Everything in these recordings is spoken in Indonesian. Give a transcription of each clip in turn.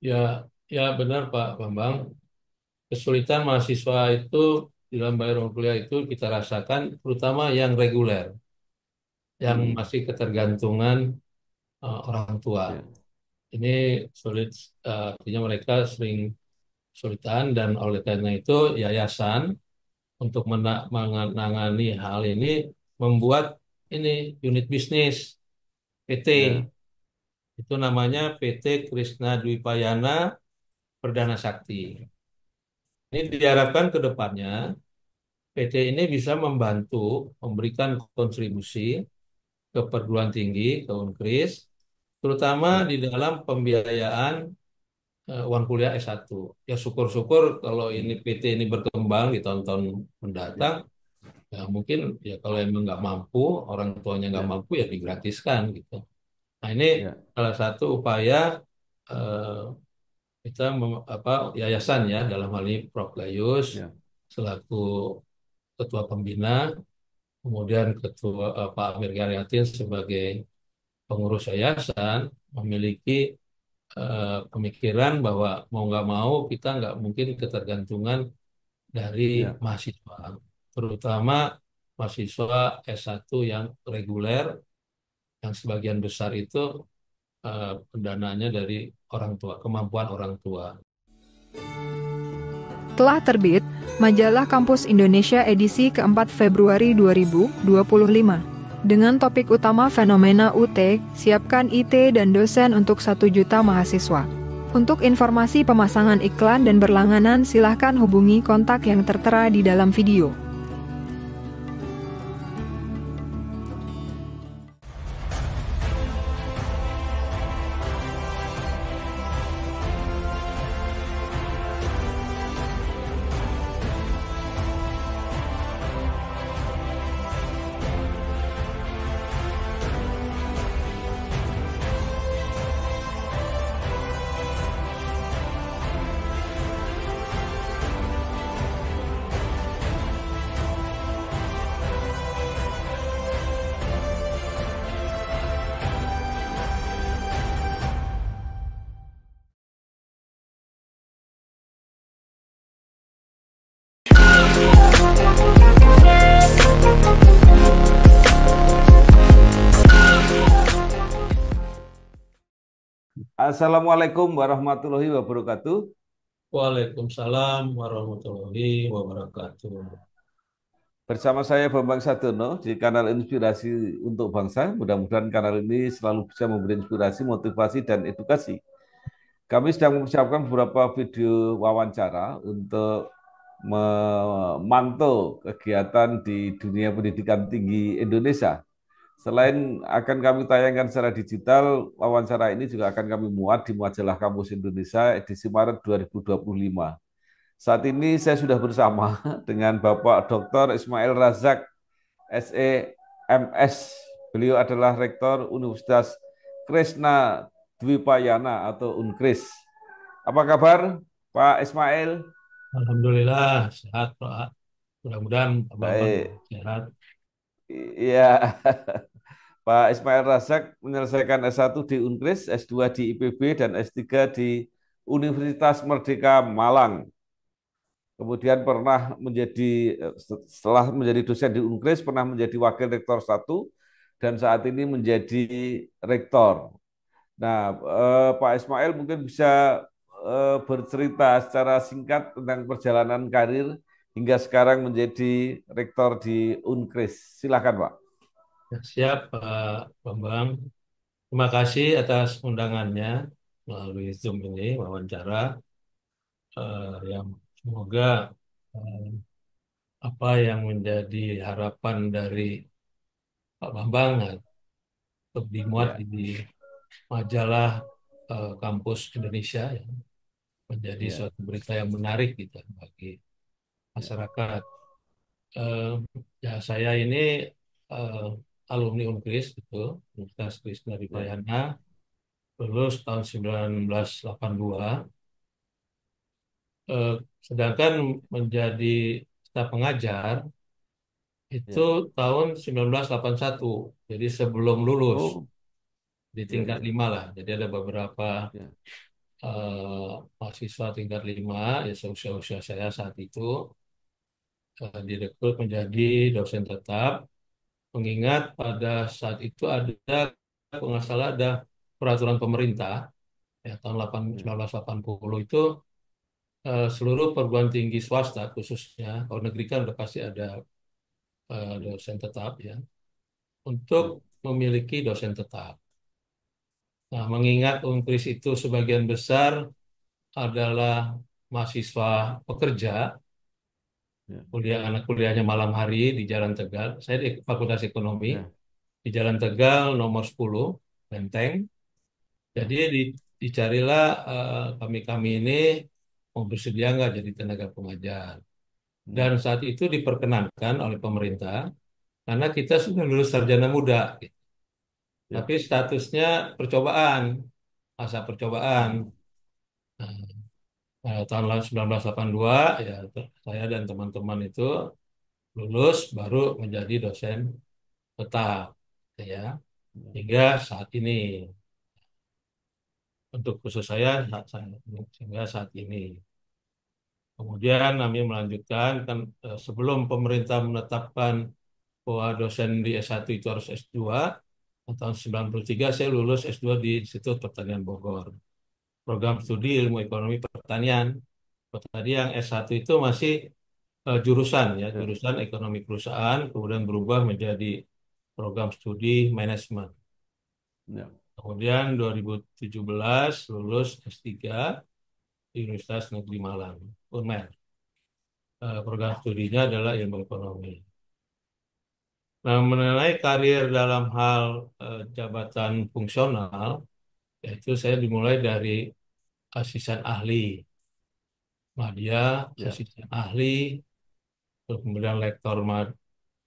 Ya, ya benar Pak Bambang. Kesulitan mahasiswa itu di dalam bayar uang kuliah itu kita rasakan, terutama yang reguler, yang Hmm, masih ketergantungan orang tua. ya, Ini sulit, artinya mereka sering kesulitan dan oleh karena itu yayasan untuk menangani hal ini membuat ini unit bisnis PT. ya, Itu namanya PT Krisna Dwipayana Perdana Sakti. Ini diharapkan ke depannya PT ini bisa membantu memberikan kontribusi ke perguruan tinggi, ke Unkris, terutama ya, di dalam pembiayaan uang kuliah S1. Ya syukur-syukur kalau ini hmm, PT ini berkembang di tahun-tahun ya, mendatang, ya mungkin ya kalau emang nggak mampu, orang tuanya nggak ya, mampu ya digratiskan gitu. Nah ini ya, salah satu upaya eh, kita yayasan ya dalam hal ini Prof. Gayus ya, selaku ketua pembina, kemudian ketua Pak Amir Garyatin sebagai pengurus yayasan memiliki pemikiran bahwa mau nggak mau kita nggak mungkin ketergantungan dari ya. mahasiswa, terutama mahasiswa S1 yang reguler, yang sebagian besar itu pendanaannya dari orang tua, kemampuan orang tua. Telah terbit Majalah Kampus Indonesia edisi keempat Februari 2025 dengan topik utama fenomena UT, siapkan IT dan dosen untuk 1 juta mahasiswa. Untuk informasi pemasangan iklan dan berlangganan silahkan hubungi kontak yang tertera di dalam video. Assalamualaikum warahmatullahi wabarakatuh. Waalaikumsalam warahmatullahi wabarakatuh. Bersama saya Bambang Sadono di kanal Inspirasi untuk Bangsa. Mudah-mudahan kanal ini selalu bisa memberi inspirasi, motivasi, dan edukasi. Kami sedang mempersiapkan beberapa video wawancara untuk memantau kegiatan di dunia pendidikan tinggi Indonesia. Selain akan kami tayangkan secara digital, wawancara ini juga akan kami muat di majalah Kampus Indonesia edisi Maret 2025. Saat ini saya sudah bersama dengan Bapak Dr. Ismail Razak, SEMS. Beliau adalah Rektor Universitas Krishna Dwipayana atau Unkris. Apa kabar, Pak Ismail? Alhamdulillah sehat Pak. Mudah-mudahan Pak Bambang Baik. sehat. Iya, Pak Ismail Razak menyelesaikan S1 di Unkris, S2 di IPB, dan S3 di Universitas Merdeka Malang. Kemudian pernah menjadi, setelah menjadi dosen di Unkris, pernah menjadi wakil rektor 1, dan saat ini menjadi rektor. Nah, Pak Ismail mungkin bisa bercerita secara singkat tentang perjalanan karir hingga sekarang menjadi rektor di Unkris. Silakan, Pak. Ya, siap Pak Bambang. Terima kasih atas undangannya melalui Zoom ini, wawancara yang semoga eh, apa yang menjadi harapan dari Pak Bambang untuk dimuat Ya, di majalah Kampus Indonesia ya, menjadi ya, suatu berita yang menarik gitu bagi ya, masyarakat. Eh, ya saya ini eh, alumni Unkris gitu, Universitas Krishna ya, Dipayana, lulus tahun 1982. Eh, Sedangkan menjadi staf pengajar itu ya. tahun 1981. Jadi sebelum lulus Oh, di ya, tingkat ya, 5 lah. Jadi ada beberapa ya, eh, mahasiswa tingkat 5, ya seusia-usia saya saat itu, direkrut menjadi dosen tetap. Mengingat pada saat itu ada, kalau nggak salah ada peraturan pemerintah ya tahun Ya, 1980 itu, seluruh perguruan tinggi swasta khususnya, kalau negeri kan udah pasti ada dosen tetap ya, untuk ya, memiliki dosen tetap. Nah, mengingat Unkris itu sebagian besar adalah mahasiswa pekerja, ya, anak kuliahnya malam hari di Jalan Tegal. Saya di Fakultas Ekonomi ya, di Jalan Tegal nomor 10, Menteng. ya, Jadi dicarilah kami-kami ini mau bersedia nggak jadi tenaga pengajar. ya, Dan saat itu diperkenankan oleh pemerintah karena kita sudah lulus sarjana muda, gitu. ya, Tapi statusnya percobaan, masa percobaan. hmm, Nah, tahun 1982 ya saya dan teman-teman itu lulus baru menjadi dosen tetap ya, ya, hingga saat ini. Untuk khusus sehingga saat ini. Kemudian kami melanjutkan kan, sebelum pemerintah menetapkan bahwa dosen di S1 itu harus S2, tahun 93 saya lulus S2 di Institut Pertanian Bogor. Program studi Ilmu Ekonomi Pertanian. Tadi yang S1 itu masih jurusan ya, ya, jurusan Ekonomi Perusahaan, kemudian berubah menjadi program studi manajemen. ya, Kemudian 2017 lulus S3 di Universitas Negeri Malang, UNMER. Program studinya adalah ilmu ekonomi. Nah, mengenai karir dalam hal jabatan fungsional, yaitu saya dimulai dari asisten ahli media, ya, asisten ahli, terus kemudian lektor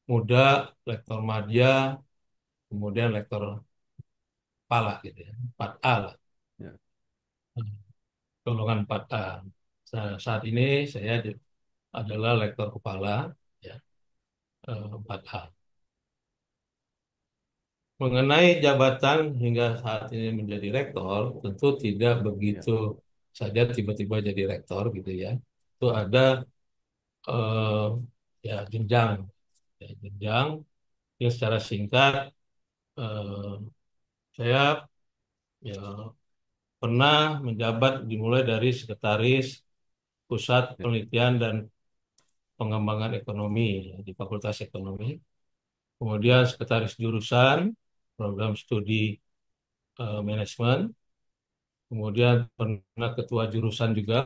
muda, lektor madya, kemudian lektor kepala gitu ya, 4A lah, ya, golongan 4A. Saat ini saya adalah lektor kepala ya, 4A. Mengenai jabatan hingga saat ini menjadi rektor, tentu tidak ya, begitu saja tiba-tiba jadi rektor gitu ya. Itu ada eh, ya jenjang, jenjang. Ya secara singkat, eh, saya ya pernah menjabat dimulai dari sekretaris Pusat ya, Penelitian dan Pengembangan Ekonomi ya, di Fakultas Ekonomi. Kemudian sekretaris jurusan program studi manajemen. Kemudian pernah ketua jurusan juga,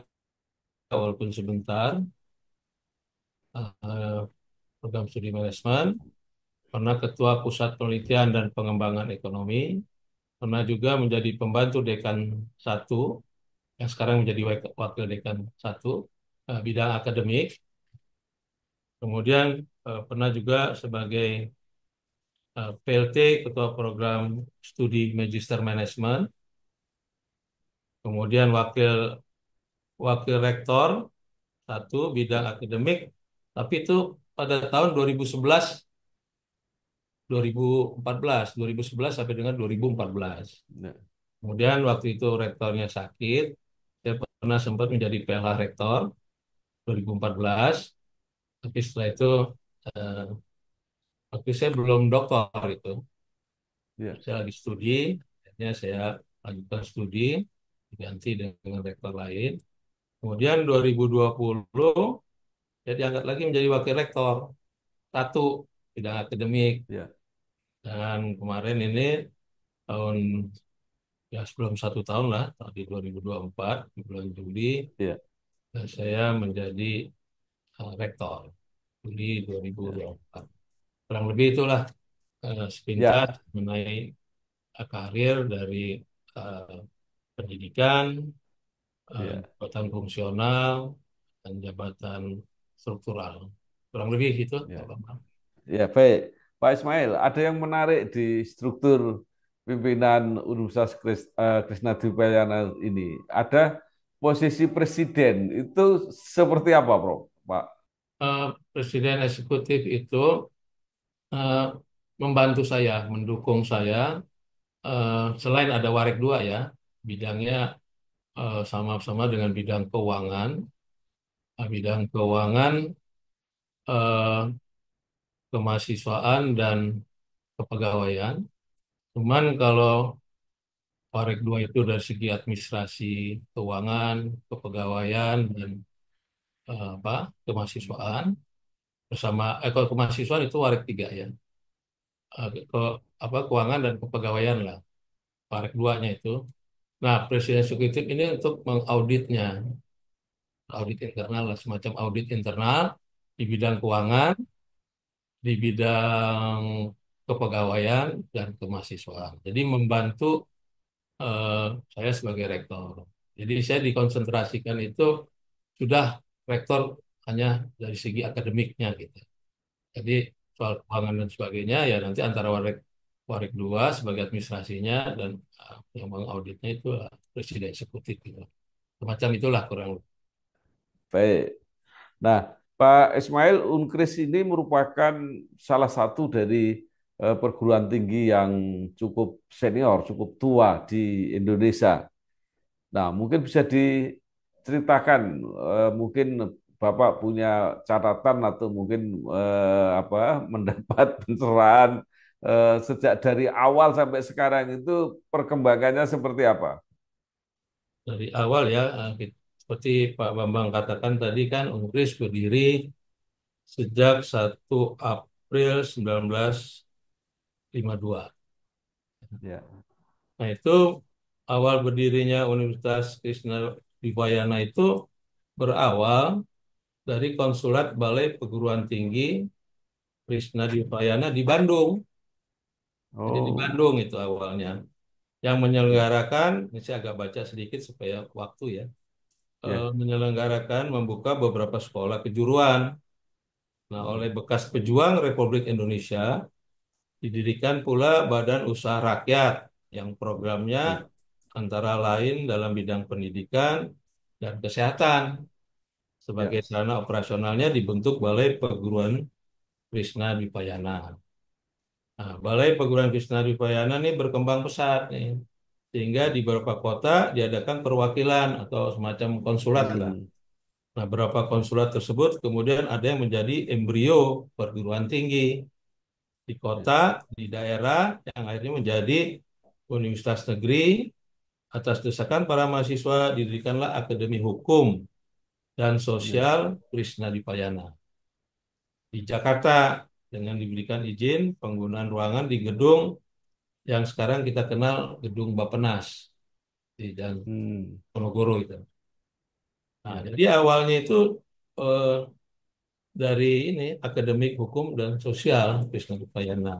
walaupun sebentar, eh, program studi manajemen, pernah ketua pusat penelitian dan pengembangan ekonomi, pernah juga menjadi pembantu dekan satu, yang sekarang menjadi wakil dekan satu, bidang akademik, kemudian pernah juga sebagai PLT, ketua program studi Magister Manajemen, kemudian wakil wakil rektor satu bidang ya, akademik, tapi itu pada tahun 2011 2011 sampai dengan 2014. ya, Kemudian waktu itu rektornya sakit, saya pernah sempat menjadi PLH rektor 2014, tapi setelah itu eh, waktu saya belum doktor itu, ya, saya lagi studi, akhirnya saya lanjutkan studi, diganti dengan rektor lain. Kemudian 2020 saya diangkat lagi menjadi wakil rektor satu bidang akademik, ya, dan kemarin ini tahun ya sebelum 1 tahun lah, tahun di 2024 di bulan Juli, ya, saya menjadi rektor Juli ya, 2024. Kurang lebih itulah sepintas ya, mengenai karir dari eh, pendidikan, ya, jabatan fungsional, dan jabatan struktural. Kurang lebih itu, Pak ya. Bambang. Ya, baik. Pak Ismail, ada yang menarik di struktur pimpinan Universitas Krisnadipayana ini. Ada posisi presiden. Itu seperti apa, Bro? Pak? Presiden eksekutif itu eh, membantu saya, mendukung saya. Selain ada Warik dua ya, bidangnya sama-sama dengan bidang keuangan. Nah, bidang keuangan, eh, kemahasiswaan dan kepegawaian. Cuman kalau Parek 2 itu dari segi administrasi, keuangan, kepegawaian, dan kemahasiswaan bersama kalau kemahasiswaan itu Parek 3 ya. Ke keuangan dan kepegawaian lah Parek 2-nya itu. Nah, Presiden Eksekutif ini untuk mengauditnya, audit internal lah, semacam audit internal di bidang keuangan, di bidang kepegawaian dan kemahasiswaan. Jadi membantu eh, saya sebagai rektor. Jadi saya dikonsentrasikan itu sudah rektor hanya dari segi akademiknya gitu. Jadi soal keuangan dan sebagainya ya nanti antara Warek Warek 2 sebagai administrasinya dan yang mengauditnya itu presiden eksekutif gitu. Semacam itulah kurang lebih. Baik. Nah, Pak Ismail, Unkris ini merupakan salah satu dari perguruan tinggi yang cukup senior, cukup tua di Indonesia. Nah, mungkin bisa diceritakan, mungkin Bapak punya catatan atau mungkin apa mendapat pencerahan sejak dari awal sampai sekarang itu perkembangannya seperti apa? Dari awal ya, seperti Pak Bambang katakan tadi kan Unkris berdiri sejak 1 April 1952. Ya. Nah itu awal berdirinya Universitas Krishna Dipayana itu berawal dari Konsulat Balai Perguruan Tinggi Krishna Dipayana di Bandung. Jadi di Oh, Bandung itu awalnya. Yang ya, menyelenggarakan, ini saya agak baca sedikit supaya waktu ya, ya, menyelenggarakan membuka beberapa sekolah kejuruan. Nah, oleh bekas pejuang Republik Indonesia, didirikan pula Badan Usaha Rakyat yang programnya ya, antara lain dalam bidang pendidikan dan kesehatan. Sebagai ya. sarana operasionalnya dibentuk Balai Perguruan Krishna Dipayana. Nah, Balai Perguruan Krishna Dipayana ini berkembang pesat nih. Sehingga di beberapa kota diadakan perwakilan atau semacam konsulat lah. Hmm, Nah, beberapa konsulat tersebut kemudian ada yang menjadi embrio perguruan tinggi di ya, kota, di daerah, yang akhirnya menjadi universitas negeri. Atas desakan para mahasiswa didirikanlah Akademi Hukum dan ya. Sosial Krishna Dipayana di Jakarta dengan diberikan izin penggunaan ruangan di gedung yang sekarang kita kenal Gedung Bappenas di Jalan Hmm, Ponorogo itu. Nah, ya, jadi awalnya itu eh, dari ini akademik hukum dan sosial Krishna Dipayana.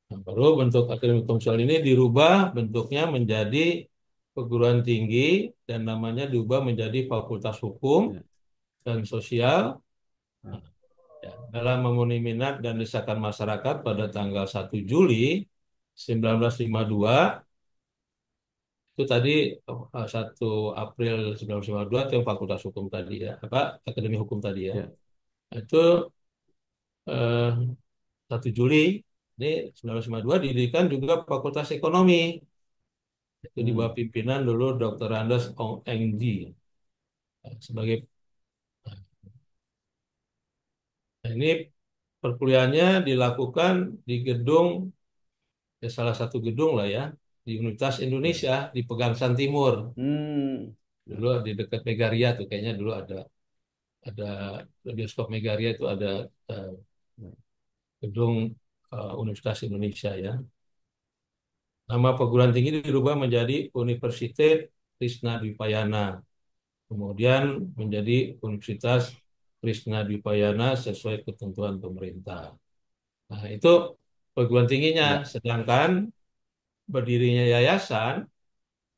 Nah, baru bentuk akademik hukum sosial ini dirubah bentuknya menjadi perguruan tinggi dan namanya diubah menjadi Fakultas Hukum ya, dan Sosial. ya. Nah, ya, dalam memenuhi minat dan desakan masyarakat pada tanggal 1 Juli 1952 itu tadi 1 April 1952 itu yang Fakultas Hukum tadi ya apa Akademi Hukum tadi ya Ya. itu eh, 1 Juli ini 1952 didirikan juga Fakultas Ekonomi itu di bawah Hmm, pimpinan dulu Dr. Andes Ong Eng Ji sebagai nah, ini perkuliahannya dilakukan di gedung ya salah satu gedung lah ya di Universitas ya. Indonesia di Pegangsaan Timur Hmm, dulu di dekat Megaria tuh kayaknya dulu ada bioskop Megaria itu ada eh, ya. gedung Universitas Indonesia ya. Nama perguruan tinggi dirubah menjadi Universitas Krisnadwipayana. Kemudian menjadi Universitas Krisnadwipayana sesuai ketentuan pemerintah. Nah, itu perguruan tingginya. Ya. Sedangkan berdirinya yayasan,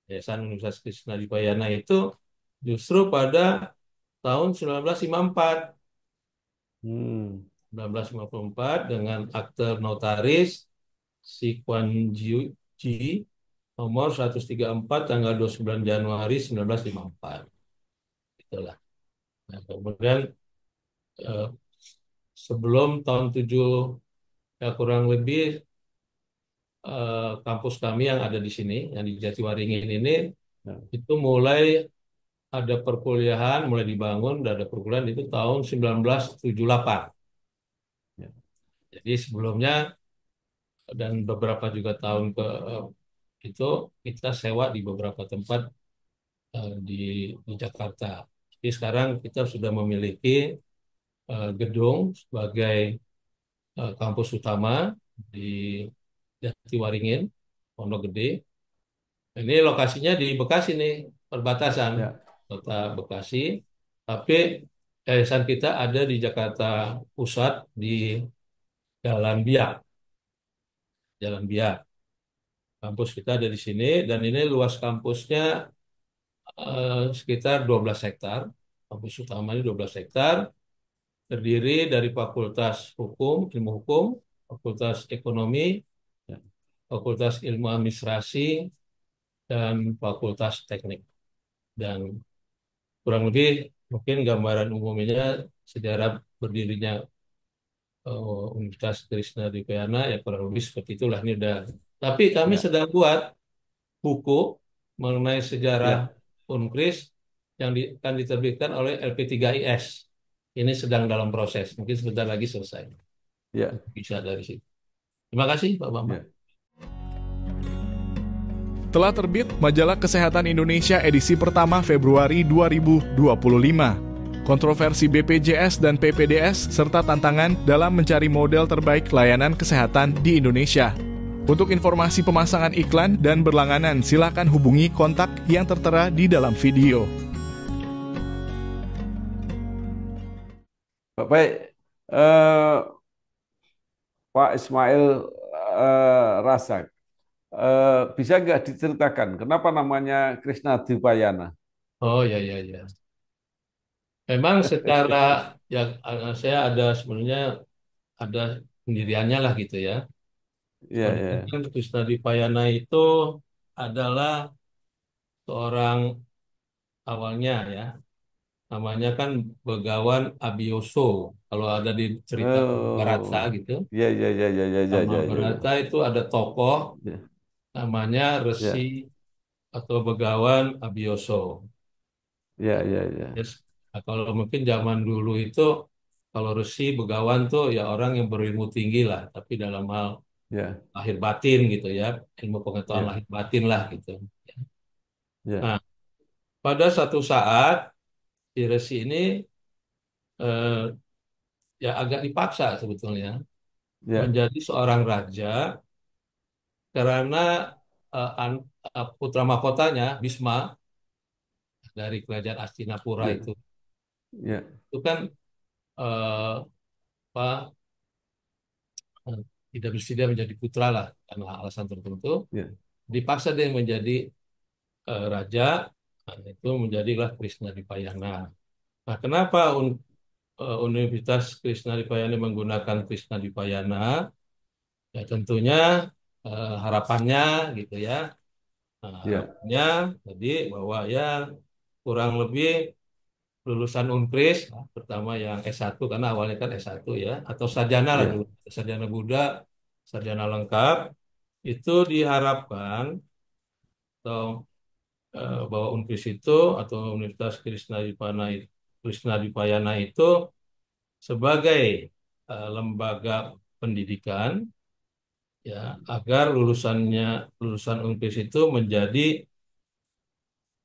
Yayasan Universitas Krisnadwipayana itu justru pada tahun 1954. Hmm, 1954 dengan akte notaris Si Kuan Ji nomor 134 tanggal 29 Januari 1954. Itulah. Nah, kemudian eh, sebelum tahun 7 ya kurang lebih kampus kami yang ada di sini yang di Jatiwaringin ini Ya. itu mulai ada perkuliahan, mulai dibangun, dan ada perkuliahan itu tahun 1978. Ya. Jadi sebelumnya dan beberapa juga tahun itu kita sewa di beberapa tempat di Jakarta. Jadi sekarang kita sudah memiliki gedung sebagai kampus utama di Jatiwaringin, Pondok Gede. Ini lokasinya di Bekasi nih, perbatasan Ya. Kota Bekasi. Tapi yayasan kita ada di Jakarta Pusat di Jalan Biak, Jalan Biak. Kampus kita ada di sini dan ini luas kampusnya sekitar 12 hektar. Kampus utama ini 12 hektar, terdiri dari Fakultas Hukum, Ilmu Hukum, Fakultas Ekonomi, Ya. Fakultas Ilmu Administrasi, dan Fakultas Teknik. Dan kurang lebih mungkin gambaran umumnya sejarah berdirinya Universitas Krisnadipayana ya kurang lebih seperti itulah ini udah. Tapi kami Ya. sedang buat buku mengenai sejarah Ya. Unkris yang akan diterbitkan oleh LP3IS. Ini sedang dalam proses, mungkin sebentar lagi selesai. Ya. Bisa dari situ. Terima kasih Pak Bambang. Ya. Telah terbit Majalah Kesehatan Indonesia edisi pertama Februari 2025. Kontroversi BPJS dan PPDS serta tantangan dalam mencari model terbaik layanan kesehatan di Indonesia. Untuk informasi pemasangan iklan dan berlangganan, silakan hubungi kontak yang tertera di dalam video. Baik, eh, Pak Ismail Rasak, bisa nggak diceritakan kenapa namanya Krishna Dipayana? Oh ya ya ya. Memang secara ya saya ada sebenarnya ada pendiriannya lah gitu ya. Ya, Sebenarnya ya, kan Krisnadipayana itu adalah seorang awalnya ya, namanya kan Begawan Abioso. Kalau ada di cerita Barata oh, gitu, ya, ya, ya, ya, ya, ya, sama ya, ya, Barata ya, itu ada tokoh ya, namanya Resi ya, atau Begawan Abioso. ya, ya, ya, Yes. Nah, kalau mungkin zaman dulu itu kalau Resi Begawan tuh ya orang yang berilmu tinggi lah, tapi dalam hal ya, lahir batin gitu ya, ilmu pengetahuan ya, lahir batin lah gitu. ya, Nah, pada satu saat si Resi ini eh, ya agak dipaksa sebetulnya ya, menjadi seorang raja karena putra mahkotanya Bisma dari kerajaan Hastinapura ya, ya, itu kan eh, apa eh, tidak bersedia menjadi putra lah karena alasan tertentu ya, dipaksa dia menjadi raja. Nah, itu menjadilah Krisnadipayana. Nah, kenapa Universitas Krisnadipayana menggunakan Krisnadipayana? Ya tentunya harapannya gitu ya. Nah, ya, harapannya tadi bahwa ya kurang lebih lulusan Unkris, nah, pertama yang S1 karena awalnya kan S1 ya, atau sarjana lah dulu, ya, sarjana Buddha, sarjana lengkap, itu diharapkan atau bahwa Unkris itu atau Universitas Krisnadipayana itu sebagai lembaga pendidikan ya agar lulusan Unkris itu menjadi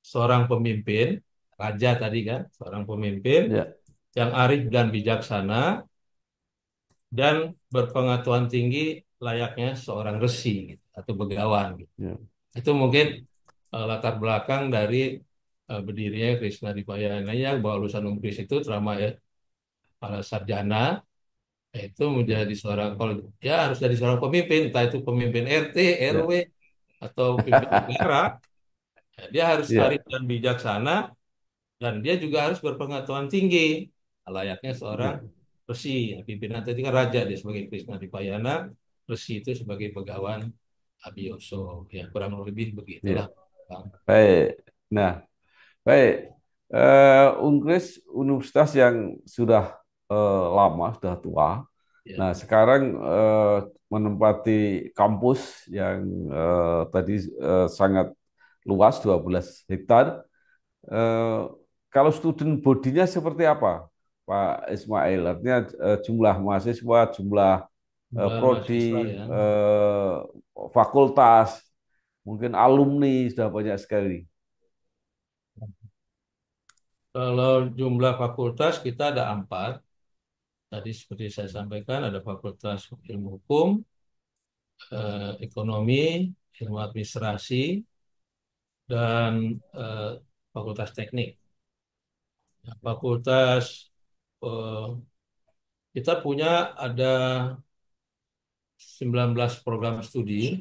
seorang pemimpin, raja tadi kan, seorang pemimpin ya, yang arif dan bijaksana dan berpengetahuan tinggi layaknya seorang resi gitu, atau begawan gitu. ya, Itu mungkin latar belakang dari berdirinya Krisnadipayana yang bahwa lulusan Unkris itu terutama ya para sarjana itu ya, menjadi seorang kalau ya harus jadi seorang pemimpin, entah itu pemimpin RT, ya, RW atau pemimpin negara, ya, dia harus arif ya, dan bijaksana dan dia juga harus berpengetahuan tinggi layaknya seorang ya, resi. Ya, pimpinan tadi kan raja dia sebagai Krisnadipayana, resi itu sebagai Begawan Abioso. Ya kurang lebih ya. begitulah, Bang. Baik. Nah, baik. Unkris universitas yang sudah lama, sudah tua. Ya, Nah, sekarang menempati kampus yang tadi sangat luas 12 hektar. Eh, Kalau student bodinya seperti apa, Pak Ismail? Artinya jumlah mahasiswa, jumlah Jumlah prodi, mahasiswa ya. eh, fakultas, mungkin alumni sudah banyak sekali. Kalau jumlah fakultas kita ada 4. Tadi seperti saya sampaikan ada Fakultas Ilmu Hukum, Ekonomi, Ilmu Administrasi, dan Fakultas Teknik. Nah, Fakultas eh, kita punya ada 19 program studi,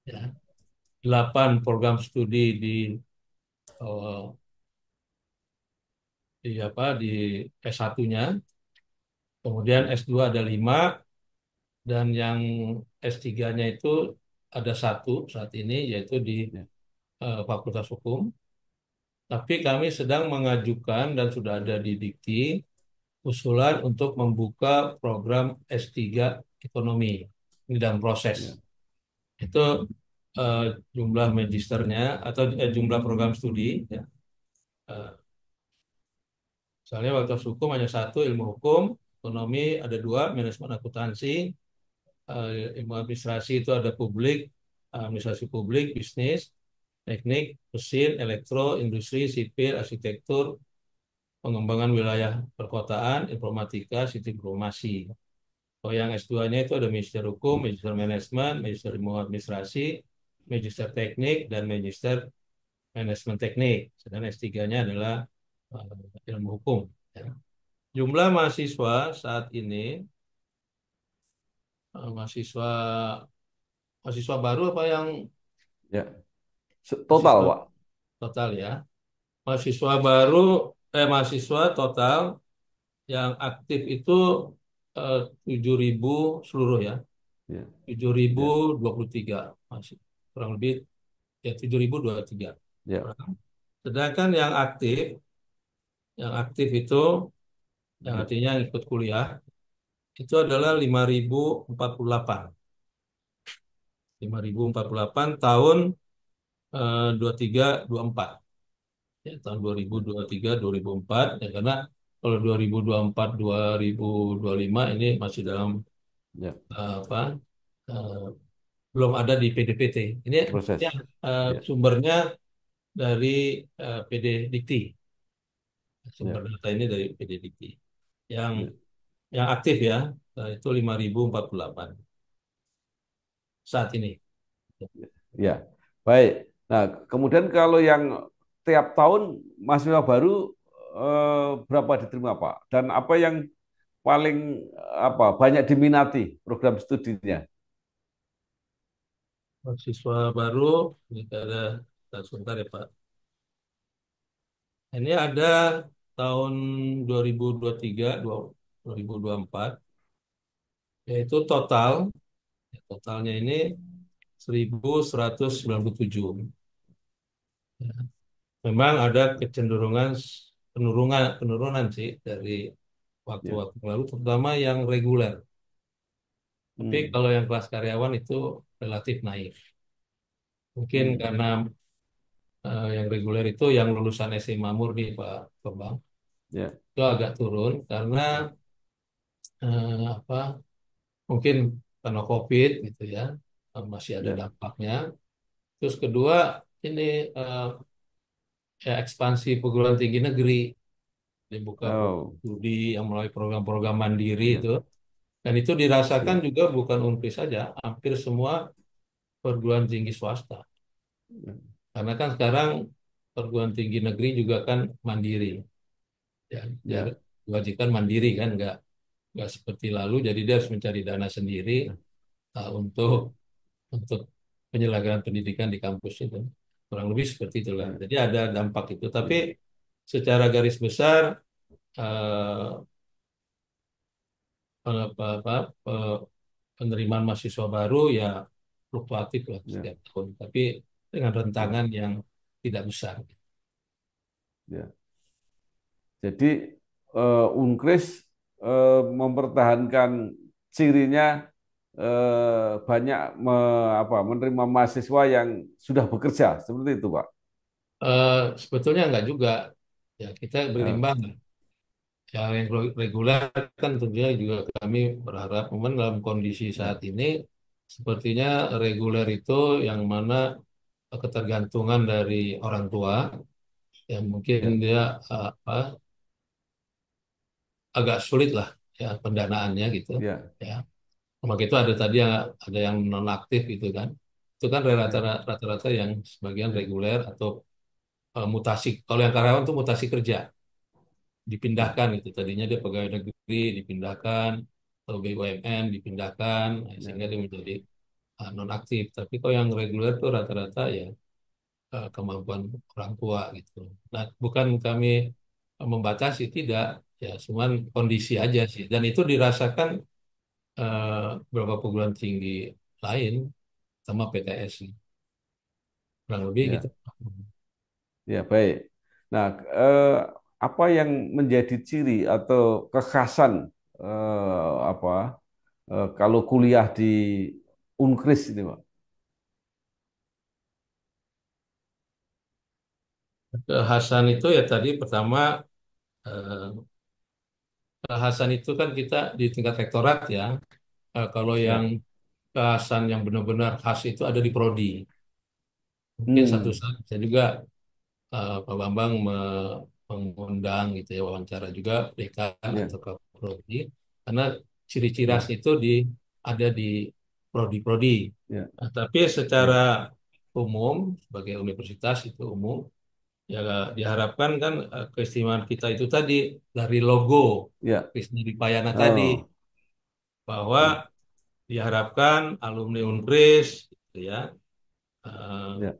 ya. 8 program studi eh, di S1-nya, kemudian S2 ada 5, dan yang S3-nya itu ada 1 saat ini, yaitu di Ya, Fakultas Hukum. Tapi kami sedang mengajukan dan sudah ada di Dikti usulan untuk membuka program S3 Ekonomi. Ini dalam proses. ya, Itu eh, jumlah magisternya atau jumlah program studi, ya. Eh, Misalnya Fakultas Hukum hanya 1, Ilmu Hukum, Ekonomi ada 2, Manajemen Akuntansi, Ilmu Administrasi itu ada Publik, Administrasi Publik, Bisnis, Teknik, Mesin, Elektro, Industri, Sipil, Arsitektur, Pengembangan Wilayah Perkotaan, Informatika, Sistem Informasi. Kalau yang S2-nya itu ada Magister Hukum, Magister Manajemen, Magister Ilmu Administrasi, Magister Teknik, dan Magister Manajemen Teknik. Sedangkan S3-nya adalah Ilmu Hukum, ya. Jumlah mahasiswa saat ini, mahasiswa mahasiswa baru apa yang ya. Total, mahasiswa Pak. total, ya. Mahasiswa baru, mahasiswa total yang aktif itu 7.000 seluruh, ya. Ya, ya, 7.023 masih kurang lebih, ya, 7.023 ya, orang. Sedangkan yang aktif itu yang ya. artinya yang ikut kuliah itu adalah 5.048. 5.048 tahun 23-24. Ya, tahun 2023-2024, ya, karena kalau 2024-2025 ini masih dalam Ya, apa eh, belum ada di PDPT. Ini proses. Ya, sumbernya dari PD Dikti. ya, Sumber data ini dari PD Dikti. Yang ya, yang aktif, ya, itu 5.048 saat ini. ya. Baik. Nah, kemudian kalau yang tiap tahun mahasiswa baru berapa diterima, Pak? Dan apa yang paling banyak diminati program studinya? Mahasiswa baru, ini sebentar ya Pak. Ini ada tahun 2023, 2024, yaitu totalnya ini 1.197. Memang ada kecenderungan penurunan sih dari Ya. waktu-waktu lalu, terutama yang reguler. Tapi Hmm. kalau yang kelas karyawan itu relatif naik. Mungkin Hmm. karena yang reguler itu yang lulusan SMA murni, Pak Bambang, Ya. itu agak turun karena Ya. apa? Mungkin karena COVID gitu, ya, masih ada Ya. dampaknya. Terus kedua, ini eh, ya, ekspansi perguruan tinggi negeri, dibuka program Oh. studi yang melalui program-program mandiri Ya. itu, dan itu dirasakan Ya. juga bukan Unkris saja, hampir semua perguruan tinggi swasta. Karena kan sekarang perguruan tinggi negeri juga kan mandiri, ya, jadi Ya. diwajibkan mandiri kan, nggak seperti lalu, jadi dia harus mencari dana sendiri untuk penyelenggaraan pendidikan di kampus itu. Kurang lebih seperti itulah. Ya. Jadi ada dampak itu. Tapi Ya. secara garis besar eh, apa, eh, penerimaan mahasiswa baru ya fluktuatif lah Ya. setiap tahun. Tapi dengan Ya. rentangan yang tidak besar. Ya. Jadi Unkris mempertahankan cirinya banyak menerima mahasiswa yang sudah bekerja, seperti itu, Pak. Sebetulnya enggak juga. Ya, kita Eh, berimbang. Yang reguler kan tentunya juga kami berharap, memang dalam kondisi saat ya, ini, sepertinya reguler itu yang mana ketergantungan dari orang tua, yang mungkin ya, dia apa, agak sulit lah ya pendanaannya gitu. ya, Ya, maka itu ada tadi yang ada yang nonaktif gitu kan. Itu kan ya, rata-rata yang sebagian ya, reguler atau mutasi. Kalau yang karyawan itu mutasi kerja, ya, dipindahkan gitu. Tadinya dia pegawai negeri dipindahkan, atau BUMN dipindahkan, ya, sehingga dia menjadi nonaktif. Tapi kalau yang reguler itu rata-rata ya kemampuan orang tua gitu. Nah, bukan kami membatasi, tidak, ya, cuman kondisi aja sih. Dan itu dirasakan eh, beberapa perguruan tinggi lain, sama PTS sih. Kurang lebih gitu. ya, ya, baik. Nah, eh, apa yang menjadi ciri atau kekhasan apa kalau kuliah di Unkris ini, Pak? Kekhasan itu ya tadi pertama, eh, kekhasan itu kan kita di tingkat rektorat ya. Kalau yang Ya, kekhasan yang benar-benar khas itu ada di prodi. Mungkin satu hmm, saat bisa juga Pak Bambang mengundang gitu ya, wawancara juga dekan ya, atau ke prodi, karena ciri-ciri khas ya, itu ada di prodi-prodi. ya, Nah, tapi secara ya, umum sebagai universitas itu umum, ya diharapkan kan keistimewaan kita itu tadi dari logo ya, Krisna Dipayana tadi, oh, bahwa ya, diharapkan alumni Unkris gitu ya, eh, ya,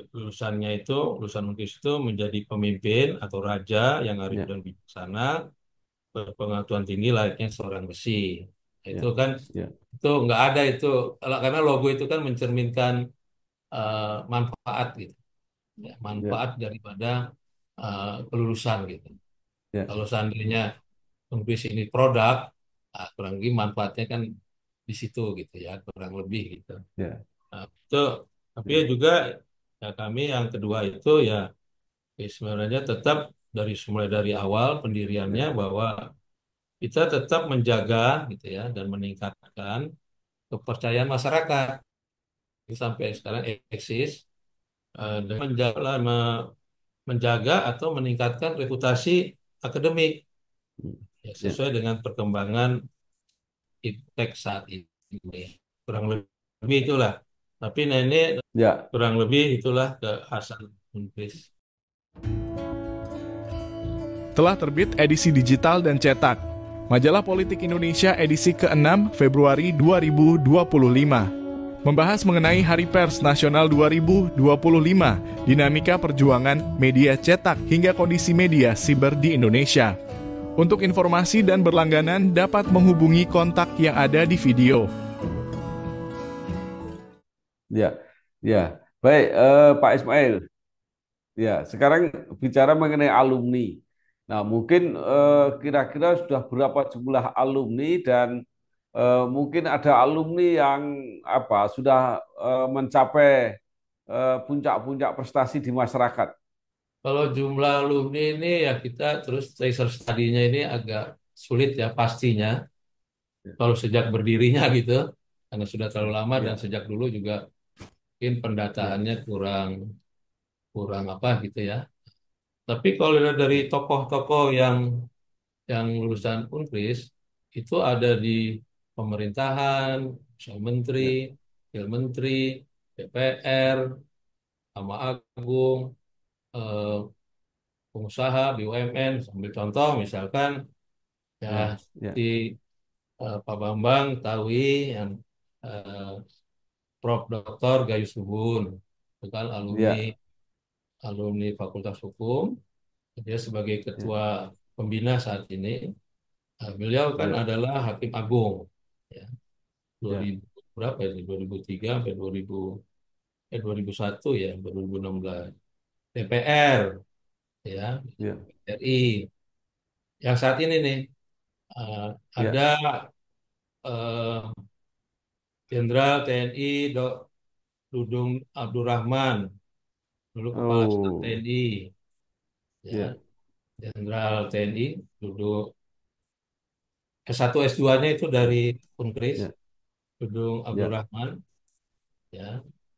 lulusannya itu, lulusan Unkris itu menjadi pemimpin atau raja yang arif ya, dan bijaksana, berpengetahuan tinggi layaknya seorang besi. Itu ya, kan, ya, itu nggak ada itu, karena logo itu kan mencerminkan manfaat gitu, ya, ya, manfaat daripada kelulusan gitu. ya, Kalau seandainya Unkris ini produk, kurang lebih manfaatnya kan di situ gitu ya, kurang lebih gitu. ya, Nah, itu, tapi ya, juga ya kami yang kedua itu ya, sebenarnya tetap mulai dari awal pendiriannya, ya, bahwa kita tetap menjaga gitu ya dan meningkatkan kepercayaan masyarakat. Ini sampai sekarang eksis, dan menjaga atau meningkatkan reputasi akademik, ya, ya, sesuai dengan perkembangan iptek saat ini. Kurang lebih itulah. Tapi nah ini ya, kurang lebih itulah kekhasan Unkris. Telah terbit edisi digital dan cetak. Majalah Politik Indonesia edisi ke-6 Februari 2025. Membahas mengenai Hari Pers Nasional 2025, dinamika perjuangan media cetak hingga kondisi media siber di Indonesia. Untuk informasi dan berlangganan dapat menghubungi kontak yang ada di video. ya, ya. Baik, Pak Ismail. Ya, sekarang bicara mengenai alumni. Nah, mungkin kira-kira sudah berapa jumlah alumni dan mungkin ada alumni yang sudah mencapai puncak-puncak prestasi di masyarakat. Kalau jumlah alumni ini ya kita terus research study-nya ini agak sulit ya pastinya. Kalau sejak berdirinya gitu, karena sudah terlalu lama dan Ya, sejak dulu juga mungkin ya, pendataannya kurang kurang apa gitu ya. Tapi kalau dilihat dari tokoh-tokoh yang lulusan Unkris itu ada di pemerintahan, Misal Menteri, ya, Wakil Menteri, DPR, sama Agung, eh, pengusaha, BUMN. Ambil contoh misalkan ya ya, di Pak Bambang Tawi, yang eh, Prof. Dr. Gayus Subun, itu kan alumni ya, alumni Fakultas Hukum. Dia sebagai ya, ketua pembina saat ini. Beliau kan ya, adalah Hakim Agung ya, ya, 2000 berapa ya, 2003 sampai 2001 ya, 2016. DPR ya, ya, RI. Yang saat ini nih, eh, ada ya, eh, Jenderal TNI Dudung Abdurrahman, dulu Kepala Staf Oh, TNI, ya, ya, Jenderal TNI Dudung S1 S2-nya itu ya, dari Unkris, ya, Dudung ya, Abdurrahman, ya,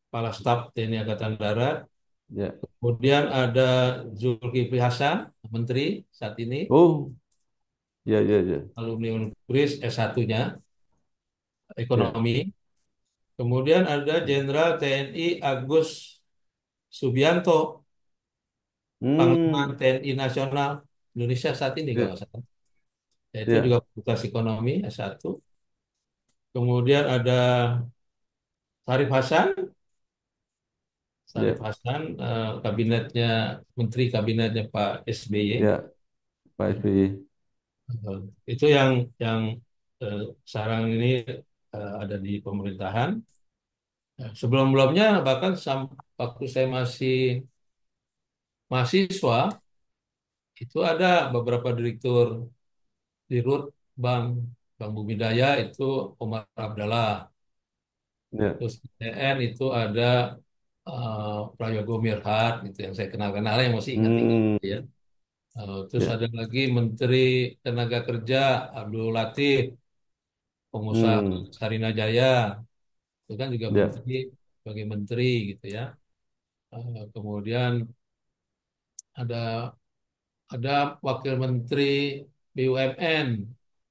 Kepala Staf TNI Angkatan Darat. ya. Kemudian ada Zulkifli Hasan, Menteri saat ini, Oh, ya, ya, ya, alumni Unkris S1-nya, ya. Ekonomi. Kemudian ada Jenderal TNI Agus Subianto, Panglima Hmm, TNI Nasional Indonesia saat ini kalau ya, nggak salah. Yaitu juga ya, Fakultas Ekonomi S1. Kemudian ada Sarif Hasan, Sarif ya, Hasan, kabinetnya Menteri Kabinetnya Pak SBY. ya, Pak SBY. Eh, itu yang eh, sekarang ini ada di pemerintahan. Sebelum-belumnya bahkan waktu saya masih mahasiswa itu ada beberapa direktur di RUT Bank Bank Bumidaya itu Omar Abdallah. Ya, Terus di TN itu ada Prayogo Mirhad gitu yang saya kenal-kenal yang masih ingat-ingat hmm, gitu ya. Terus ya, ada lagi Menteri Tenaga Kerja Abdul Latif, pengusaha hmm, Sarina Jaya, itu kan juga ya, menteri sebagai menteri gitu ya. Kemudian ada ada Wakil Menteri BUMN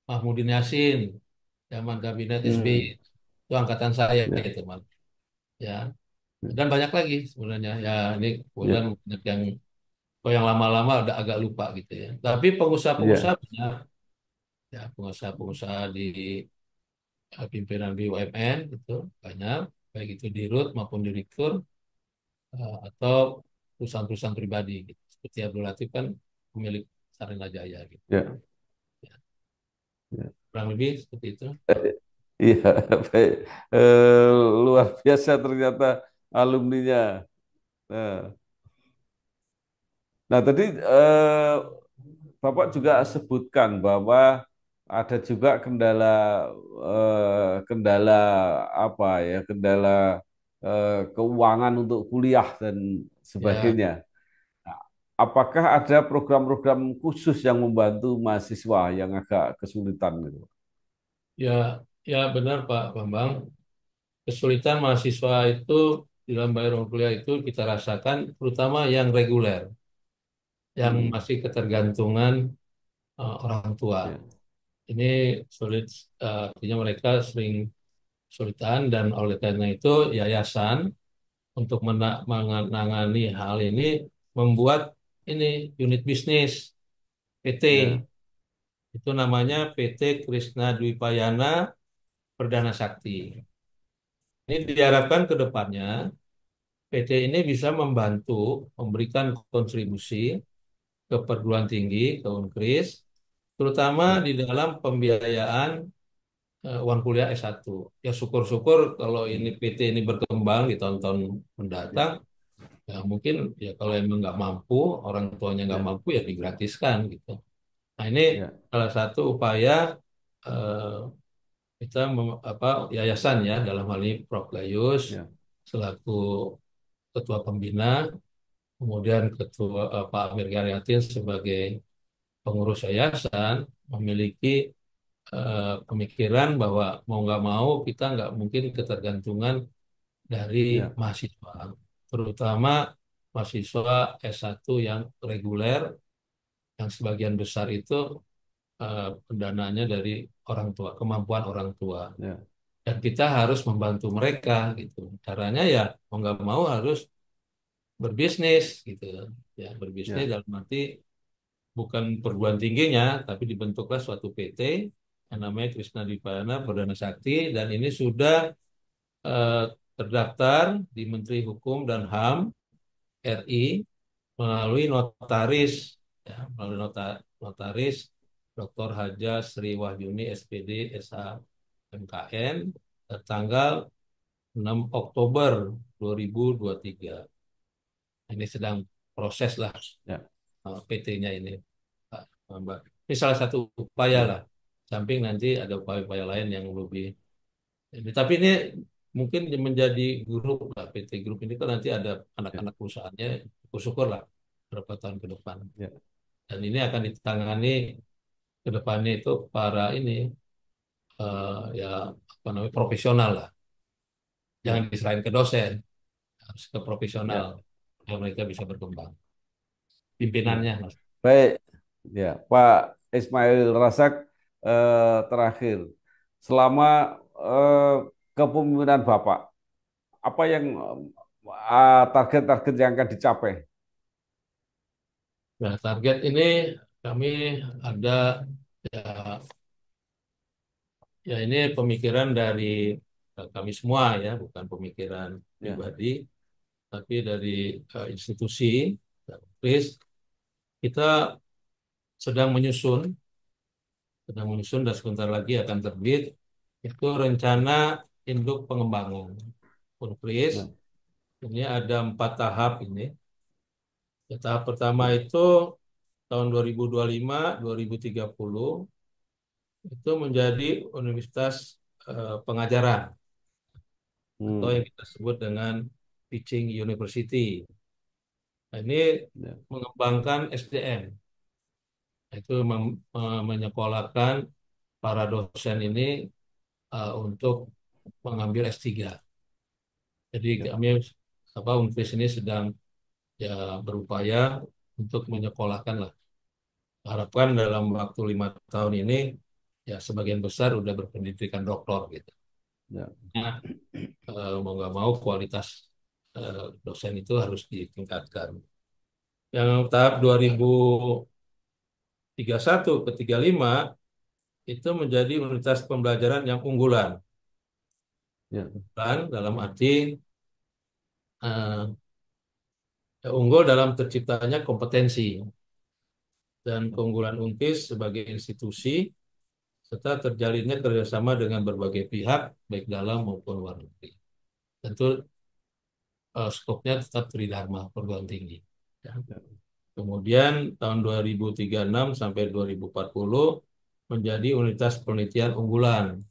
Mahmudin Yassin zaman kabinet SBY, hmm, itu angkatan saya ya, itu Mas. Ya, ya, dan banyak lagi sebenarnya. Ya, ini kemudian ya, banyak yang kalau yang lama-lama udah agak lupa gitu ya. Tapi pengusaha-pengusaha ya, banyak, ya pengusaha-pengusaha di pimpinan BUMN itu banyak, baik itu di RUT maupun direktur atau perusahaan-perusahaan pribadi gitu. Seperti Abdul Latif kan pemilik Sarina Jaya gitu. ya, Ya, ya. kurang lebih seperti itu. Iya, baik. Luar biasa ternyata alumninya. Nah, nah, tadi Bapak juga sebutkan bahwa ada juga kendala kendala apa ya, kendala keuangan untuk kuliah dan Ya, sebagainya. Nah, apakah ada program-program khusus yang membantu mahasiswa yang agak kesulitan gitu? ya, ya benar Pak Bambang. Kesulitan mahasiswa itu di dalam bayar uang kuliah itu kita rasakan, terutama yang reguler, yang Hmm, masih ketergantungan orang tua. ya, Ini sulit, artinya mereka sering kesulitan dan oleh karena itu yayasan untuk menangani hal ini membuat ini unit bisnis PT. ya, Itu namanya PT Krisna Dwipayana Perdana Sakti. Ini diharapkan ke depannya PT ini bisa membantu memberikan kontribusi ke perguruan tinggi, ke Unkris, terutama ya, di dalam pembiayaan uang kuliah S1. Ya syukur-syukur kalau ini hmm, PT ini berkembang di tahun-tahun ya, mendatang, ya mungkin ya kalau emang nggak mampu, orang tuanya nggak ya, mampu ya digratiskan gitu. Nah ini ya, salah satu upaya eh, kita yayasan ya dalam hal ini Prof Gayus ya, selaku ketua pembina, kemudian ketua Pak Amir Garyatin sebagai pengurus yayasan memiliki pemikiran bahwa mau nggak mau kita nggak mungkin ketergantungan dari ya, mahasiswa, terutama mahasiswa S1 yang reguler, yang sebagian besar itu pendananya dari orang tua, kemampuan orang tua. ya, Dan kita harus membantu mereka gitu. Caranya ya mau nggak mau harus berbisnis gitu. Ya, berbisnis ya, dalam arti bukan perguruan tingginya, tapi dibentuklah suatu PT yang namanya Krisna Dipayana Perdana Sakti dan ini sudah eh, terdaftar di Menteri Hukum dan HAM RI melalui notaris, ya, melalui notaris Dr. Haja Sri Wahyuni SPD SH MKN tertanggal 6 Oktober 2023. Ini sedang proses lah ya, PT-nya ini, Pak Bambang. Ini salah satu upaya ya. lah. samping nanti ada upaya-upaya lain yang lebih. Tapi ini mungkin menjadi grup lah, PT Grup ini kan nanti ada Ya, anak-anak perusahaannya, syukur lah beberapa tahun ke depan. ya, Dan ini akan ditangani ke depannya itu para ini ya apa namanya profesional lah. Jangan ya, diserahin ke dosen, harus ke profesional ya, yang mereka bisa berkembang. ya. Pimpinannya, Mas. Baik, ya, Pak Ismail Rasak, terakhir, selama eh, kepemimpinan Bapak, apa yang target-target yang akan dicapai? Nah, target ini kami ada ya, ya ini pemikiran dari kami semua ya, bukan pemikiran Ya, pribadi, tapi dari institusi. Kris, kita sedang menyusun, dan sebentar lagi akan terbit itu rencana induk pengembangan. Kris, ya, ini ada 4 tahap ini. Ya, tahap pertama itu tahun 2025, 2030 itu menjadi universitas pengajaran atau hmm, yang kita sebut dengan teaching university. Nah, ini ya, mengembangkan SDM, itu menyekolahkan para dosen ini untuk mengambil S3. Jadi ya, kami Unkris ini sedang ya berupaya untuk menyekolahkan lah. Harapkan dalam waktu 5 tahun ini ya sebagian besar udah berpendidikan doktor gitu. ya, Nah, mau nggak mau kualitas dosen itu harus ditingkatkan. Yang tahap 2031 ke 35 itu menjadi universitas pembelajaran yang unggulan. ya, Kan dalam arti eh, unggul dalam terciptanya kompetensi dan keunggulan UNKIS sebagai institusi serta terjalinnya kerjasama dengan berbagai pihak baik dalam maupun luar negeri. Tentu skopnya tetap Tridharma perguruan tinggi. Ya. ya, Kemudian tahun 2036 sampai 2040 menjadi unitas penelitian unggulan.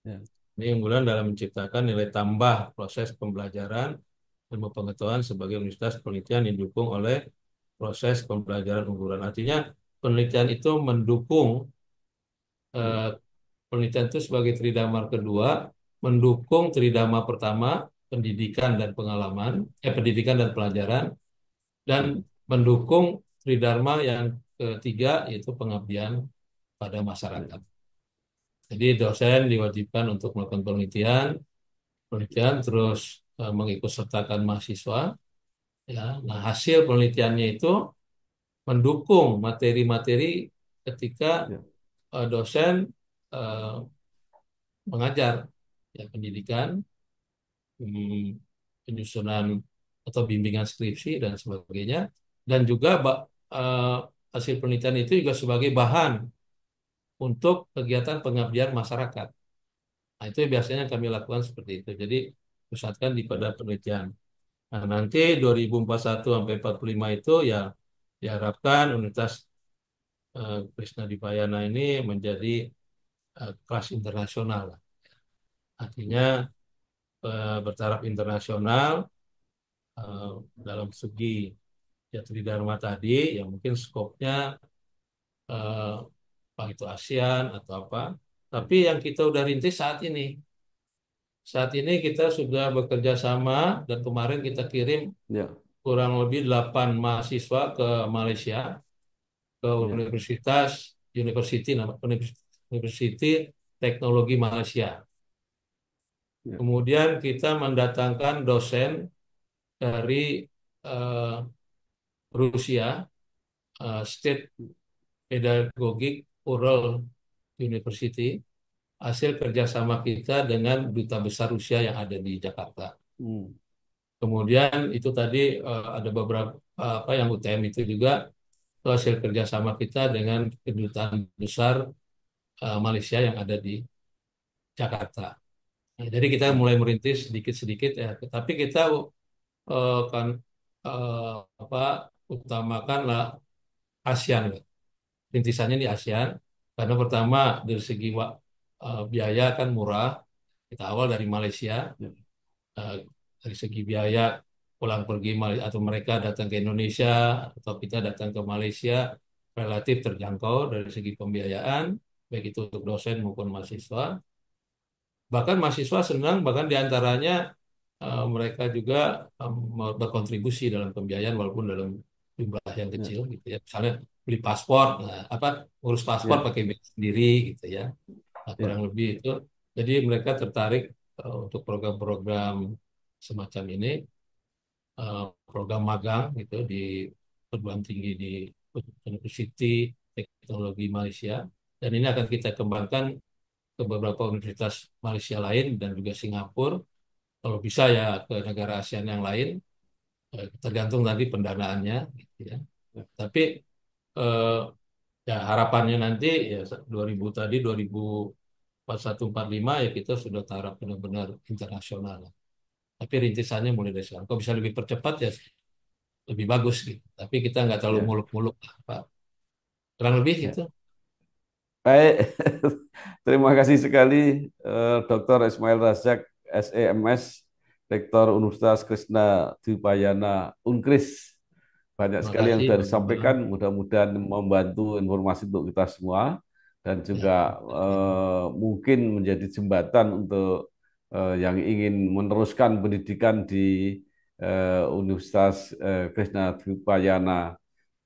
ya, Ini unggulan dalam menciptakan nilai tambah proses pembelajaran ilmu pengetahuan sebagai universitas penelitian yang didukung oleh proses pembelajaran unggulan. Artinya penelitian itu mendukung ya, eh, penelitian itu sebagai tridharma kedua, mendukung tridharma pertama pendidikan dan pengalaman, pendidikan dan pelajaran, dan ya, mendukung tridharma yang ketiga yaitu pengabdian pada ya, masyarakat. Jadi dosen diwajibkan untuk melakukan penelitian terus mengikut sertakan mahasiswa. Ya, nah hasil penelitiannya itu mendukung materi-materi ketika ya, dosen eh, mengajar ya pendidikan, hmm, penyusunan atau bimbingan skripsi dan sebagainya, dan juga eh, hasil penelitian itu juga sebagai bahan untuk kegiatan pengabdian masyarakat. Nah, itu biasanya kami lakukan seperti itu. Jadi pusatkan di pada penelitian. Nah, nanti 2041 sampai 45 itu ya diharapkan Universitas Krishna Dipayana ini menjadi kelas internasional. Artinya bertaraf internasional eh, dalam segi ya Tridharma tadi, yang mungkin skopnya eh, apa itu ASEAN atau apa. Tapi yang kita udah rintis saat ini kita sudah bekerja sama dan kemarin kita kirim ya, kurang lebih 8 mahasiswa ke Malaysia, ke ya, University Teknologi Malaysia. ya, Kemudian kita mendatangkan dosen dari eh, Rusia, State Pedagogic Ural University, hasil kerjasama kita dengan Duta Besar Rusia yang ada di Jakarta. hmm, Kemudian itu tadi ada beberapa apa yang UTM itu juga hasil kerjasama kita dengan Kedutaan Besar Malaysia yang ada di Jakarta. Nah, jadi kita ya, mulai merintis sedikit-sedikit ya, tapi kita kan eh, apa utamakanlah ASEAN, rintisannya di ASEAN. Karena pertama dari segi biaya kan murah. Kita awal dari Malaysia. Ya. Dari segi biaya pulang pergi atau mereka datang ke Indonesia atau kita datang ke Malaysia relatif terjangkau dari segi pembiayaan, baik itu untuk dosen maupun mahasiswa. Bahkan mahasiswa senang, bahkan diantaranya mereka juga berkontribusi dalam pembiayaan walaupun dalam jumlah yang kecil gitu ya. Misalnya beli paspor, urus paspor Ya. pakai biaya sendiri gitu ya. Nah, Ya. kurang lebih itu. Jadi mereka tertarik untuk program-program semacam ini, program magang gitu di perguruan tinggi di University Teknologi Malaysia. Dan ini akan kita kembangkan ke beberapa universitas Malaysia lain dan juga Singapura. Kalau bisa ya ke negara ASEAN yang lain, tergantung tadi pendanaannya, gitu ya. Tapi eh, ya harapannya nanti ya 2000 tadi 2041-45 ya kita sudah taraf benar-benar internasional. Tapi rintisannya mulai dari sekarang. Kalau bisa lebih percepat ya lebih bagus gitu. Tapi kita nggak terlalu Ya. muluk-muluk lah, Pak. Kurang lebih Ya. gitu. Baik, terima kasih sekali Dr. Ismail Razak, SEMS, Rektor Universitas Krishna Dipayana Unkris. Banyak Terima sekali yang kasih, sudah Bang disampaikan, Bambang. mudah-mudahan membantu informasi untuk kita semua dan Ya, juga mungkin menjadi jembatan untuk yang ingin meneruskan pendidikan di Universitas Krishna Dipayana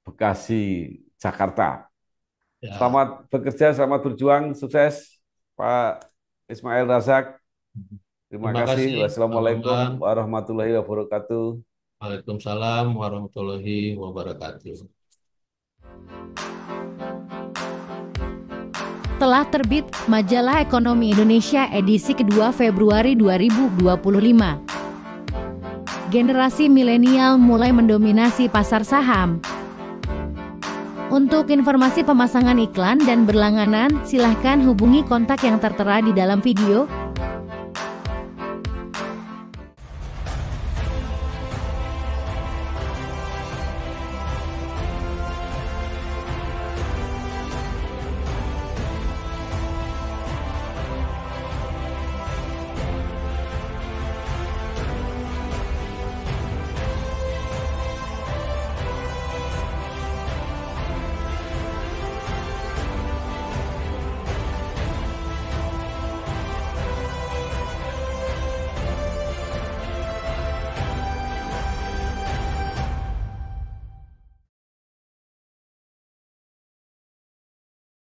Bekasi, Jakarta. ya. Selamat bekerja, selamat berjuang, sukses Pak Ismail Razak. Terima Terima kasih. kasih, Bang Wassalamualaikum Bambang. warahmatullahi wabarakatuh. Waalaikumsalam warahmatullahi wabarakatuh. Telah terbit Majalah Ekonomi Indonesia edisi kedua Februari 2025. Generasi milenial mulai mendominasi pasar saham. Untuk informasi pemasangan iklan dan berlangganan, silahkan hubungi kontak yang tertera di dalam video